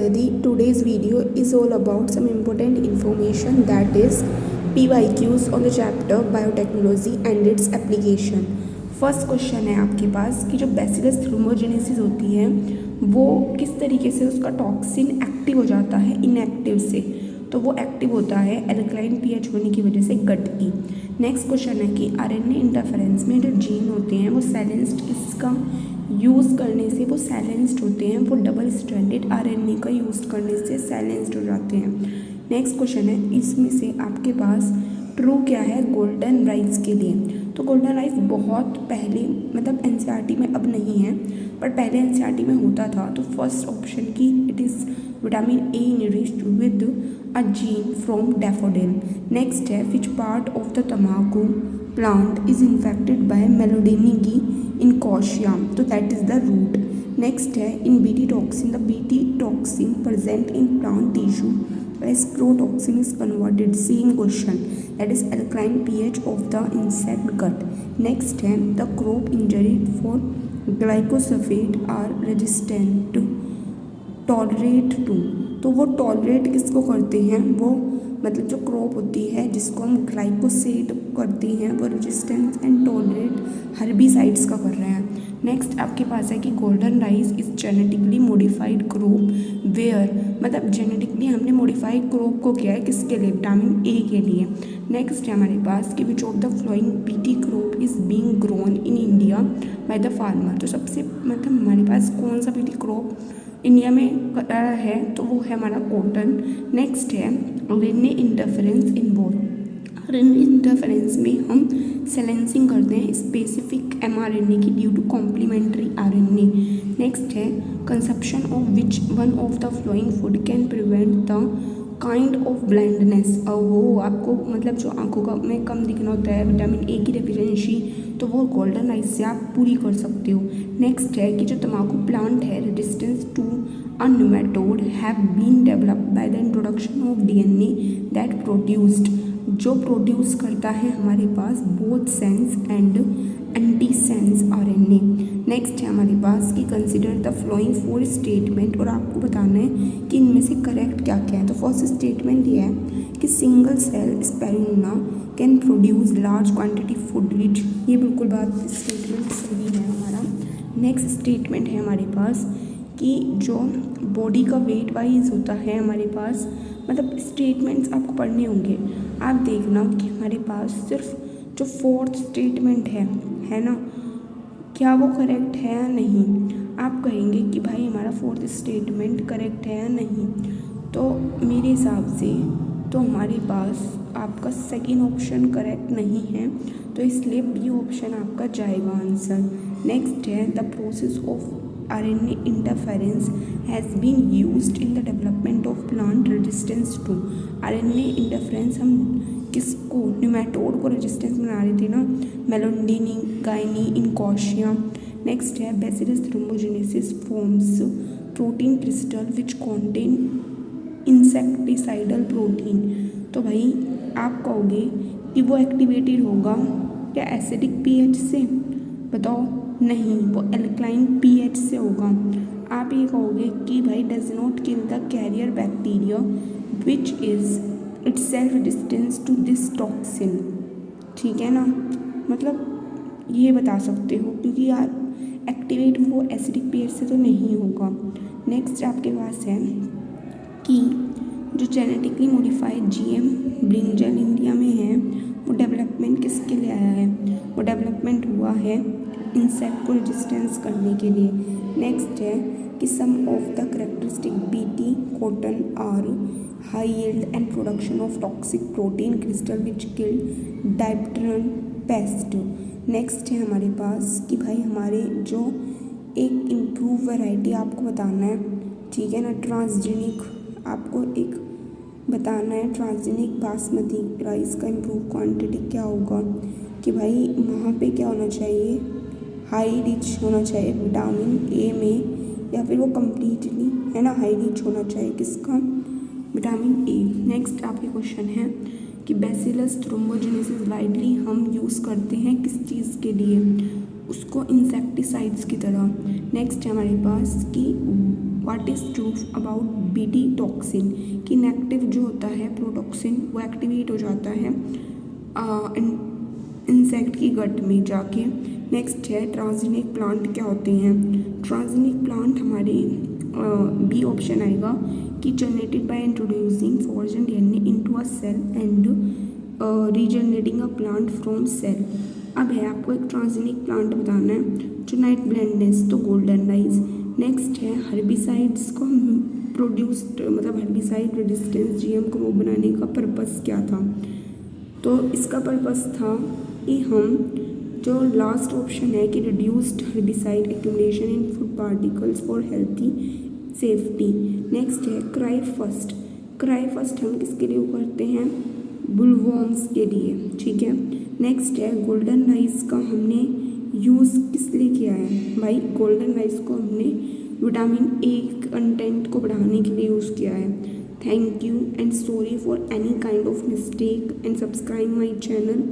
Aditi. Today's video is all about some important information, that is PYQs on the chapter Biotechnology and its application. First question है आपके पास कि जो bacillus थ्रोम्बोजेनेसिस होती है वो किस तरीके से उसका टॉक्सिन एक्टिव हो जाता है इनएक्टिव से। तो वो एक्टिव होता है एल्कलाइन पीएच होने की वजह से गट की। नेक्स्ट क्वेश्चन है कि आरएनए इंटरफेरेंस में जो जीन होते हैं वो साइलेंस्ड किसका यूज़ करने से वो साइलेंस्ड होते हैं, वो डबल स्ट्रैंडेड आरएनए का यूज़ करने से साइलेंस्ड हो जाते हैं। नेक्स्ट क्वेश्चन है इसमें से आपके पास ट्रू क्या है गोल्डन राइस के लिए। तो गोल्डन राइस बहुत पहले मतलब एनसीईआरटी में अब नहीं है, पर पहले एनसीईआरटी में होता था। तो फर्स्ट ऑप्शन की it is vitamin A enriched with a gene from daffodil. Next है विच पार्ट ऑफ द तम्बाकू plant is infected by Meloidogyne incognita. तो that is the root. Next है in BT toxin the BT toxin present in plant tissue as protoxin is converted. Same question, that is alkaline pH of the insect gut. Next है the crop injury for glyphosate are resistant to tolerate to। तो वो tolerate किसको करते हैं, वो मतलब जो crop होती है जिसको हम ग्लाइकोसेट करते हैं वो रेजिस्टेंस एंड टॉलरेट हर्बिसाइड्स का कर रहे हैं। नेक्स्ट आपके पास है कि golden rice is genetically modified crop where, मतलब जेनेटिकली हमने मॉडिफाइड क्रॉप को किया है किसके लिए, विटामिन ए के लिए। नेक्स्ट है हमारे पास कि which of the flowing BT crop is being grown in India by the farmer. तो सबसे मतलब हमारे पास कौन सा बीटी क्रॉप इंडिया में है, तो वो है हमारा कॉटन। नेक्स्ट है RNA interference in both. RNA interference में हम सेलेंसिंग करते हैं स्पेसिफिक एमआरएनए की due to complementary RNA. Next है consumption of which one of the following food can prevent the kind of blindness. और वो आपको मतलब जो आंखों का में कम दिखना होता है, विटामिन ए की डेफिशिएंसी, तो वो गोल्डन राइस से आप पूरी कर सकते हो। नेक्स्ट है कि जो तम्बाकू प्लांट है resistance to a nematode have been developed by the introduction of DNA that produced, जो प्रोड्यूस करता है हमारे पास both sense and anti sense RNA. Next है हमारे पास कि consider the following four statement, और आपको बताना है कि इनमें से करेक्ट क्या क्या है। तो फर्स्ट स्टेटमेंट ये है कि single cell spirulina can produce large quantity food rich, ये बिल्कुल बात स्टेटमेंट सही है हमारा। नेक्स्ट स्टेटमेंट है हमारे पास कि जो बॉडी का वेट वाइज होता है हमारे पास, मतलब स्टेटमेंट्स आपको पढ़ने होंगे। आप देखना कि हमारे पास सिर्फ जो फोर्थ स्टेटमेंट है ना, क्या वो करेक्ट है या नहीं। आप कहेंगे कि भाई हमारा फोर्थ स्टेटमेंट करेक्ट है या नहीं, तो मेरे हिसाब से तो हमारे पास आपका सेकेंड ऑप्शन करेक्ट नहीं है, तो इसलिए बी ऑप्शन आपका जाएगा आंसर। नेक्स्ट है the process of RNA interference has been used in the development of plant resistance to। RNA interference हम किसको, निमेटोड को रेजिस्टेंस बना रहे थे ना, मेलोडिनी गाइनी इनकॉशिया। नेक्स्ट है bacillus thuringiensis forms protein crystal which contain insecticidal protein. तो भाई आप कहोगे कि वो एक्टिवेटेड होगा क्या एसिडिक पीएच से, बताओ नहीं, वो एल्कलाइन पीएच से होगा। आप ये कहोगे कि भाई does not kill the carrier bacteria which is itself resistance to this toxin, ठीक है ना, मतलब ये बता सकते हो क्योंकि यार एक्टिवेट वो एसिडिक पीएच से तो नहीं होगा। नेक्स्ट आपके पास है कि जो genetically modified GM brinjal India में है वो डेवलपमेंट किसके लिए आया है, वो डेवलपमेंट हुआ है इंसेक्ट को रेजिस्टेंस करने के लिए। नेक्स्ट है कि some of the characteristic BT cotton are high yield and production of toxic protein crystal which kill dipteran pest. Next है हमारे पास कि भाई हमारे जो एक इम्प्रूव वैरायटी आपको बताना है, ठीक है ना, ट्रांसजेनिक आपको एक बताना है, ट्रांसजेनिक बासमती राइस का इम्प्रूव क्वांटिटी क्या होगा, कि भाई वहाँ पे क्या होना चाहिए, हाई रिच होना चाहिए विटामिन ए में, या फिर वो कम्प्लीटली है ना हाई रिच होना चाहिए किसका, विटामिन ए। नेक्स्ट आपके क्वेश्चन है कि बैसिलस थ्रोम्बोजेनेसिस वाइडली हम यूज़ करते हैं किस चीज़ के लिए, उसको इंसेक्टिसाइड्स की तरह। नेक्स्ट है हमारे पास कि what is truth about BT toxin कि नेगेटिव जो होता है प्रोटॉक्सिन वो एक्टिवेट हो जाता है इंसेक्ट की गट में जाके। नेक्स्ट है ट्रांसजेनिक प्लांट क्या होते हैं। ट्रांसजेनिक प्लांट हमारे बी ऑप्शन आएगा कि generated by introducing foreign DNA into a cell and regenerating a plant from cell. अब है आपको एक ट्रांसजेनिक प्लांट बताना है जो नाइट ब्लाइंडनेस तो गोल्डन राइज। नेक्स्ट है हर्बिसाइड्स को प्रोड्यूस्ड मतलब हर्बिसाइड रेजिस्टेंस जीएम को वो बनाने का पर्पस क्या था। तो इसका पर्पस था कि हम जो लास्ट ऑप्शन है कि reduced herbicide accumulation in food particles for healthy safety. Next है क्राई फर्स्ट। क्राई फर्स्ट हम किसके लिए करते हैं, बुलवॉर्म्स के लिए, ठीक है। नेक्स्ट है गोल्डन राइस का हमने यूज़ किस लिए किया है भाई, गोल्डन राइस को हमने विटामिन ए कंटेंट को बढ़ाने के लिए यूज़ किया है। Thank you and sorry for any kind of mistake and subscribe my channel.